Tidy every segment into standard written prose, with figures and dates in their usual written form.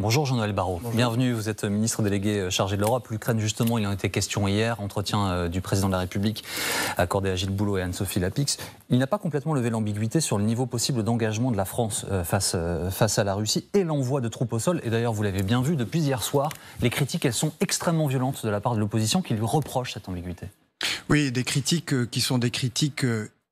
Bonjour Jean-Noël Barrot. Bonjour. Bienvenue, vous êtes ministre délégué chargé de l'Europe. L'Ukraine, justement, il en était question hier, entretien du président de la République accordé à Gilles Boulot et Anne-Sophie Lapix. Il n'a pas complètement levé l'ambiguïté sur le niveau possible d'engagement de la France face à la Russie et l'envoi de troupes au sol. Et d'ailleurs, vous l'avez bien vu, depuis hier soir, les critiques, elles sont extrêmement violentes de la part de l'opposition qui lui reproche cette ambiguïté. Oui, des critiques qui sont des critiques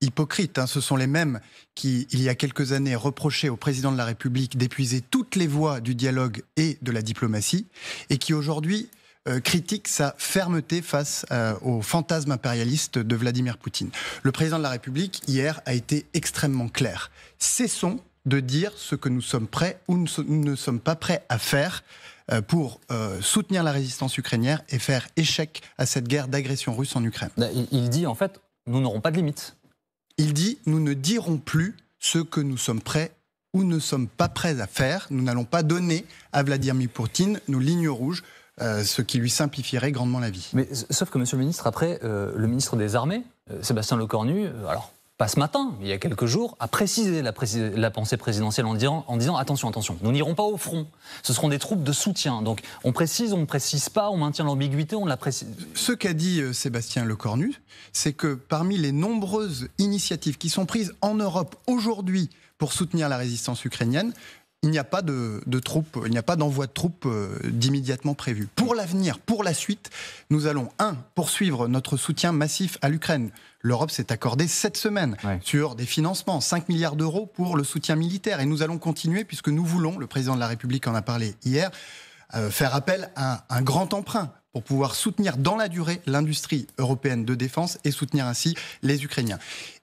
hypocrites. Ce sont les mêmes qui, il y a quelques années, reprochaient au président de la République d'épuiser toutes les voies du dialogue et de la diplomatie, et qui aujourd'hui critiquent sa fermeté face au fantasme impérialiste de Vladimir Poutine. Le président de la République, hier, a été extrêmement clair. Cessons de dire ce que nous sommes prêts ou nous ne sommes pas prêts à faire pour soutenir la résistance ukrainienne et faire échec à cette guerre d'agression russe en Ukraine. Il dit, en fait, nous n'aurons pas de limite. Il dit, nous ne dirons plus ce que nous sommes prêts ou ne sommes pas prêts à faire. Nous n'allons pas donner à Vladimir Poutine nos lignes rouges, ce qui lui simplifierait grandement la vie. Mais sauf que, monsieur le ministre, après, le ministre des Armées, Sébastien Lecornu, alors pas ce matin, mais il y a quelques jours, a précisé la pensée présidentielle en disant attention, nous n'irons pas au front. Ce seront des troupes de soutien. Donc on précise, on ne précise pas, on maintient l'ambiguïté, on la précise. Ce qu'a dit Sébastien Lecornu, c'est que parmi les nombreuses initiatives qui sont prises en Europe aujourd'hui pour soutenir la résistance ukrainienne, il n'y a pas de troupes, il n'y a pas d'envoi de troupes d'immédiatement prévu. Pour l'avenir, pour la suite, nous allons, poursuivre notre soutien massif à l'Ukraine. L'Europe s'est accordée cette semaine sur des financements, 5 milliards d'euros pour le soutien militaire. Et nous allons continuer, puisque nous voulons, le président de la République en a parlé hier, faire appel à un grand emprunt pour pouvoir soutenir dans la durée l'industrie européenne de défense et soutenir ainsi les Ukrainiens.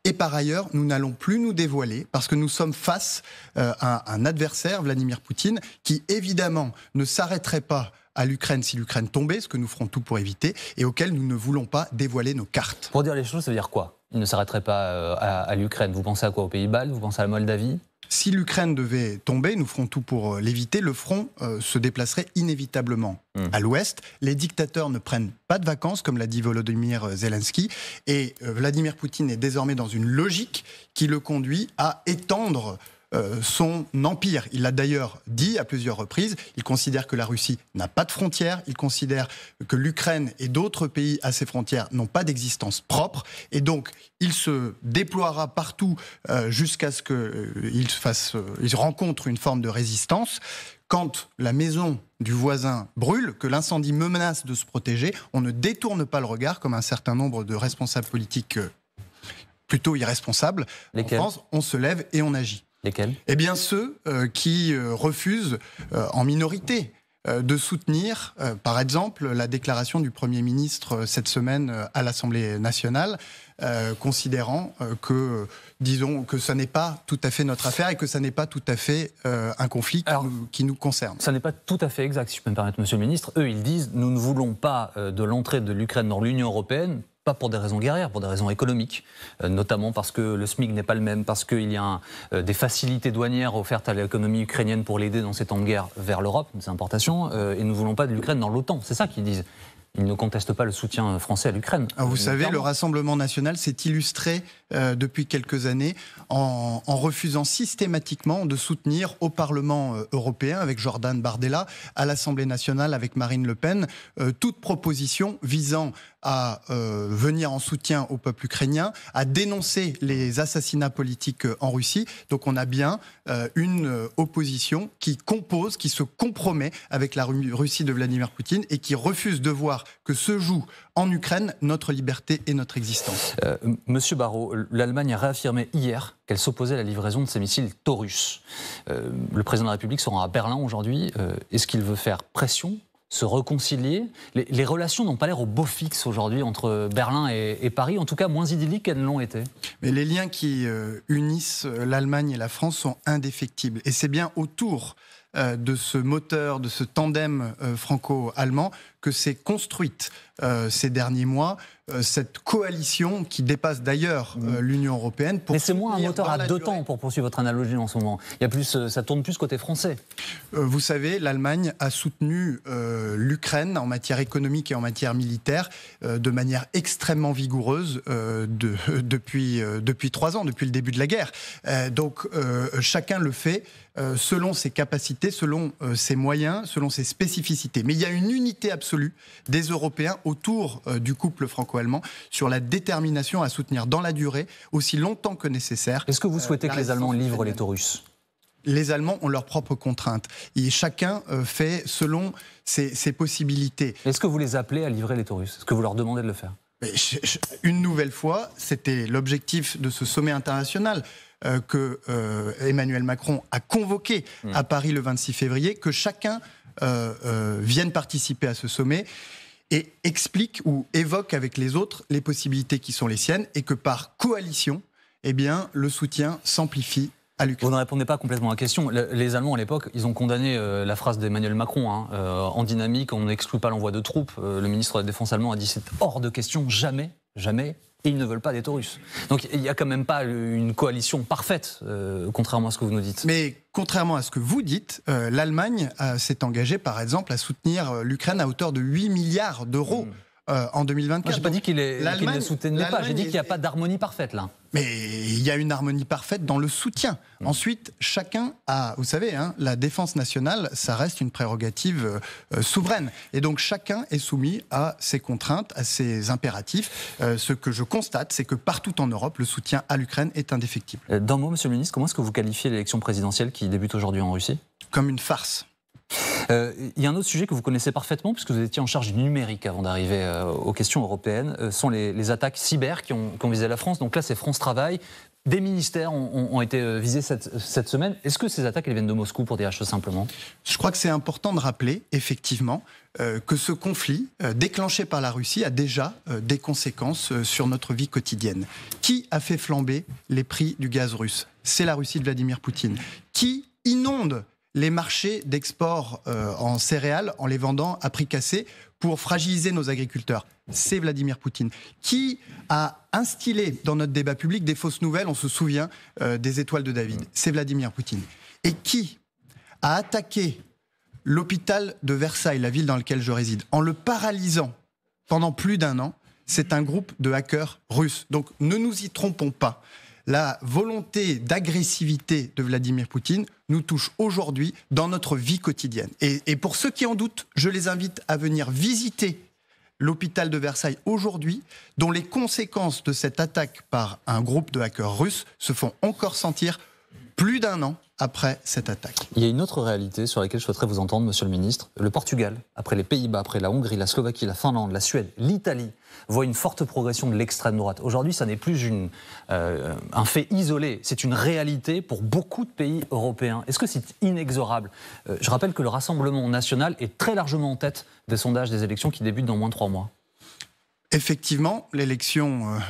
Et par ailleurs, nous n'allons plus nous dévoiler parce que nous sommes face à un adversaire, Vladimir Poutine, qui évidemment ne s'arrêterait pas à l'Ukraine si l'Ukraine tombait, ce que nous ferons tout pour éviter, et auquel nous ne voulons pas dévoiler nos cartes. Pour dire les choses, ça veut dire quoi ? Il ne s'arrêterait pas à l'Ukraine. Vous pensez à quoi ? Aux Pays-Bas ? Vous pensez à la Moldavie ? Si l'Ukraine devait tomber, nous ferons tout pour l'éviter. Le front se déplacerait inévitablement à l'ouest. Les dictateurs ne prennent pas de vacances, comme l'a dit Volodymyr Zelensky. Et Vladimir Poutine est désormais dans une logique qui le conduit à étendre son empire. Il l'a d'ailleurs dit à plusieurs reprises. Il considère que la Russie n'a pas de frontières. Il considère que l'Ukraine et d'autres pays à ses frontières n'ont pas d'existence propre. Et donc, il se déploiera partout jusqu'à ce qu'il rencontre une forme de résistance. Quand la maison du voisin brûle, que l'incendie menace de se protéger, on ne détourne pas le regard comme un certain nombre de responsables politiques plutôt irresponsables. Lesquels ? En France, on se lève et on agit. Lesquels ? Eh bien ceux qui refusent en minorité de soutenir, par exemple, la déclaration du Premier ministre cette semaine à l'Assemblée nationale, considérant que, disons, que ça n'est pas tout à fait notre affaire et que ça n'est pas tout à fait un conflit qui nous concerne. Ça n'est pas tout à fait exact, si je peux me permettre, monsieur le ministre. Eux, ils disent, nous ne voulons pas de l'entrée de l'Ukraine dans l'Union européenne, pas pour des raisons guerrières, pour des raisons économiques, notamment parce que le SMIC n'est pas le même, parce qu'il y a des facilités douanières offertes à l'économie ukrainienne pour l'aider dans ces temps de guerre vers l'Europe, des importations, et nous ne voulons pas de l'Ukraine dans l'OTAN. C'est ça qu'ils disent. Ils ne contestent pas le soutien français à l'Ukraine. Vous savez, le Rassemblement national s'est illustré depuis quelques années en refusant systématiquement de soutenir au Parlement européen, avec Jordan Bardella, à l'Assemblée nationale avec Marine Le Pen, toute proposition visant à venir en soutien au peuple ukrainien, à dénoncer les assassinats politiques en Russie. Donc on a bien une opposition qui compose, qui se compromet avec la Russie de Vladimir Poutine et qui refuse de voir que se joue en Ukraine notre liberté et notre existence. Monsieur Barrot, l'Allemagne a réaffirmé hier qu'elle s'opposait à la livraison de ses missiles Taurus. Le président de la République se rend à Berlin aujourd'hui. Est-ce qu'il veut faire pression ? Se réconcilier. Les relations n'ont pas l'air au beau fixe aujourd'hui entre Berlin et Paris, en tout cas moins idylliques qu'elles ne l'ont été. Mais les liens qui unissent l'Allemagne et la France sont indéfectibles. Et c'est bien autour de ce moteur, de ce tandem franco-allemand que s'est construite ces derniers mois cette coalition qui dépasse d'ailleurs l'Union européenne. Mais c'est moins un moteur à deux temps pour poursuivre votre analogie en ce moment. Il y a plus, ça tourne plus côté français. Vous savez, l'Allemagne a soutenu l'Ukraine en matière économique et en matière militaire de manière extrêmement vigoureuse depuis 3 ans, depuis le début de la guerre. Donc chacun le fait selon ses capacités, selon ses moyens, selon ses spécificités. Mais il y a une unité absolue des Européens autour du couple franco-allemand sur la détermination à soutenir dans la durée, aussi longtemps que nécessaire. Est-ce que vous souhaitez que les Allemands livrent les Taurus ? Les Allemands ont leurs propres contraintes. Et chacun fait selon ses possibilités. Est-ce que vous les appelez à livrer les Taurus ? Est-ce que vous leur demandez de le faire ? Une nouvelle fois, c'était l'objectif de ce sommet international que Emmanuel Macron a convoqué à Paris le 26 février, que chacun vienne participer à ce sommet et explique ou évoque avec les autres les possibilités qui sont les siennes et que par coalition, eh bien, le soutien s'amplifie. Vous ne répondez pas complètement à la question. Les Allemands, à l'époque, ils ont condamné la phrase d'Emmanuel Macron. En dynamique, on n'exclut pas l'envoi de troupes. Le ministre de la Défense allemand a dit c'est hors de question, jamais, jamais. Et ils ne veulent pas des Taurus. Donc il n'y a quand même pas une coalition parfaite, contrairement à ce que vous nous dites. Mais contrairement à ce que vous dites, l'Allemagne s'est engagée, par exemple, à soutenir l'Ukraine à hauteur de 8 milliards d'euros. En 2024. Moi, je n'ai pas dit qu'il ne soutenait pas, j'ai dit qu'il n'y a pas d'harmonie parfaite là. Mais il y a une harmonie parfaite dans le soutien. Ensuite, chacun a, vous savez, la défense nationale, ça reste une prérogative souveraine. Et donc chacun est soumis à ses contraintes, à ses impératifs. Ce que je constate, c'est que partout en Europe, le soutien à l'Ukraine est indéfectible. D'un mot, Monsieur le Ministre, comment est-ce que vous qualifiez l'élection présidentielle qui débute aujourd'hui en Russie ? Comme une farce. Il y a un autre sujet que vous connaissez parfaitement, puisque vous étiez en charge du numérique avant d'arriver aux questions européennes, sont les attaques cyber qui ont visé la France. Donc là, c'est France Travail. Des ministères ont été visés cette semaine. Est-ce que ces attaques elles viennent de Moscou, pour dire la chose simplement ? Je crois que c'est important de rappeler, effectivement, que ce conflit, déclenché par la Russie, a déjà des conséquences sur notre vie quotidienne. Qui a fait flamber les prix du gaz russe ? C'est la Russie de Vladimir Poutine. Qui inonde les marchés d'export en céréales en les vendant à prix cassé pour fragiliser nos agriculteurs. C'est Vladimir Poutine. Qui a instillé dans notre débat public des fausses nouvelles, on se souvient des étoiles de David. C'est Vladimir Poutine. Et qui a attaqué l'hôpital de Versailles, la ville dans laquelle je réside, en le paralysant pendant plus d'1 an, c'est un groupe de hackers russes. Donc ne nous y trompons pas. La volonté d'agressivité de Vladimir Poutine nous touche aujourd'hui dans notre vie quotidienne. Et pour ceux qui en doutent, je les invite à venir visiter l'hôpital de Versailles aujourd'hui, dont les conséquences de cette attaque par un groupe de hackers russes se font encore sentir plus d'1 an après cette attaque. Il y a une autre réalité sur laquelle je souhaiterais vous entendre, Monsieur le Ministre. Le Portugal, après les Pays-Bas, après la Hongrie, la Slovaquie, la Finlande, la Suède, l'Italie, voit une forte progression de l'extrême droite. Aujourd'hui, ça n'est plus un fait isolé, c'est une réalité pour beaucoup de pays européens. Est-ce que c'est inexorable ? Je rappelle que le Rassemblement national est très largement en tête des sondages des élections qui débutent dans moins de 3 mois. Effectivement, l'élection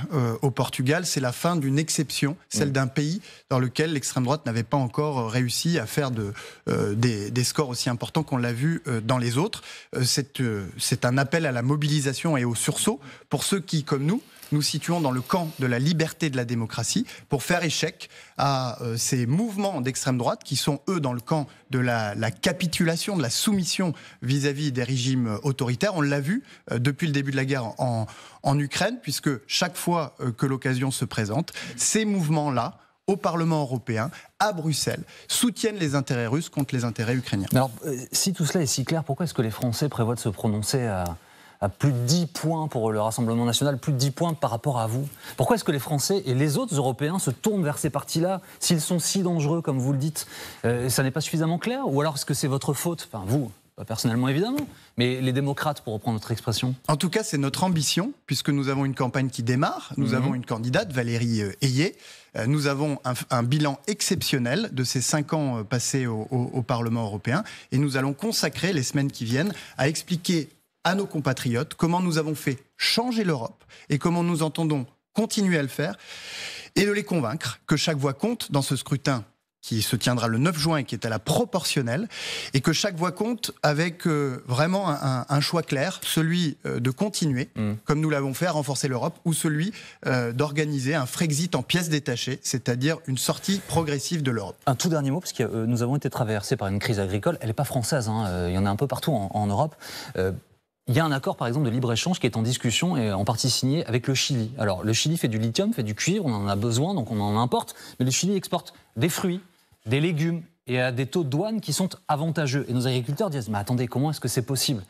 au Portugal, c'est la fin d'une exception, celle d'un pays dans lequel l'extrême droite n'avait pas encore réussi à faire des scores aussi importants qu'on l'a vu dans les autres. C'est un appel à la mobilisation et au sursaut pour ceux qui, comme nous situons dans le camp de la liberté et de la démocratie pour faire échec à ces mouvements d'extrême droite qui sont, eux, dans le camp de la capitulation, de la soumission vis-à-vis des régimes autoritaires. On l'a vu depuis le début de la guerre en Ukraine, puisque chaque fois que l'occasion se présente, ces mouvements-là, au Parlement européen, à Bruxelles, soutiennent les intérêts russes contre les intérêts ukrainiens. Mais alors, si tout cela est si clair, pourquoi est-ce que les Français prévoient de se prononcer à plus de 10 points pour le Rassemblement national, plus de 10 points par rapport à vous? Pourquoi est-ce que les Français et les autres Européens se tournent vers ces partis-là, s'ils sont si dangereux, comme vous le dites? Ça n'est pas suffisamment clair? Ou alors est-ce que c'est votre faute? Enfin, vous, pas personnellement évidemment, mais les démocrates, pour reprendre notre expression. En tout cas, c'est notre ambition, puisque nous avons une campagne qui démarre. Nous avons une candidate, Valérie Ayé. Nous avons un bilan exceptionnel de ces 5 ans passés au Parlement européen. Et nous allons consacrer les semaines qui viennent à expliquer à nos compatriotes comment nous avons fait changer l'Europe et comment nous entendons continuer à le faire, et de les convaincre que chaque voix compte dans ce scrutin qui se tiendra le 9 juin et qui est à la proportionnelle, et que chaque voix compte avec vraiment un choix clair, celui de continuer, comme nous l'avons fait, à renforcer l'Europe, ou celui d'organiser un Frexit en pièces détachées, c'est-à-dire une sortie progressive de l'Europe. Un tout dernier mot, parce que nous avons été traversés par une crise agricole, elle n'est pas française, il y en a un peu partout en Europe. Il y a un accord, par exemple, de libre-échange qui est en discussion et en partie signé avec le Chili. Alors, le Chili fait du lithium, fait du cuivre, on en a besoin, donc on en importe. Mais le Chili exporte des fruits, des légumes et à des taux de douane qui sont avantageux. Et nos agriculteurs disent « Mais attendez, comment est-ce que c'est possible ?»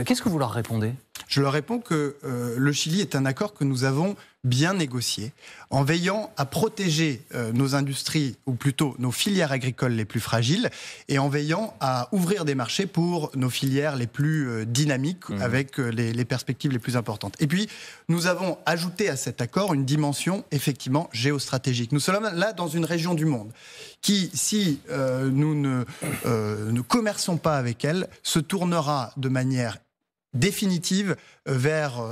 Qu'est-ce que vous leur répondez ? Je leur réponds que le Chili est un accord que nous avons bien négocié, en veillant à protéger nos industries, ou plutôt nos filières agricoles les plus fragiles, et en veillant à ouvrir des marchés pour nos filières les plus dynamiques, avec les perspectives les plus importantes. Et puis, nous avons ajouté à cet accord une dimension, effectivement, géostratégique. Nous sommes là dans une région du monde qui, si nous ne commerçons pas avec elle, se tournera de manière définitive vers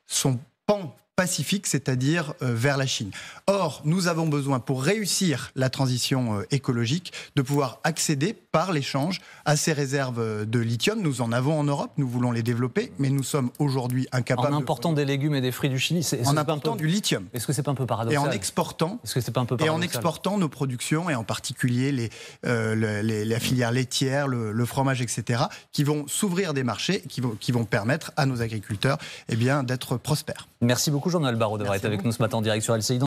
son pan Pacifique, c'est-à-dire vers la Chine. Or, nous avons besoin, pour réussir la transition écologique, de pouvoir accéder par l'échange à ces réserves de lithium. Nous en avons en Europe, nous voulons les développer, mais nous sommes aujourd'hui incapables... En important des légumes et des fruits du Chili, en important du lithium. Est-ce que c'est pas un peu paradoxal ? Et en exportant, est-ce que c'est pas un peu paradoxal ? Et en exportant nos productions, et en particulier la filière laitière, le fromage, etc., qui vont s'ouvrir des marchés, qui vont permettre à nos agriculteurs d'être prospères. Merci beaucoup Jean-Noël Barrot d'avoir été avec nous ce matin en direct sur LCI.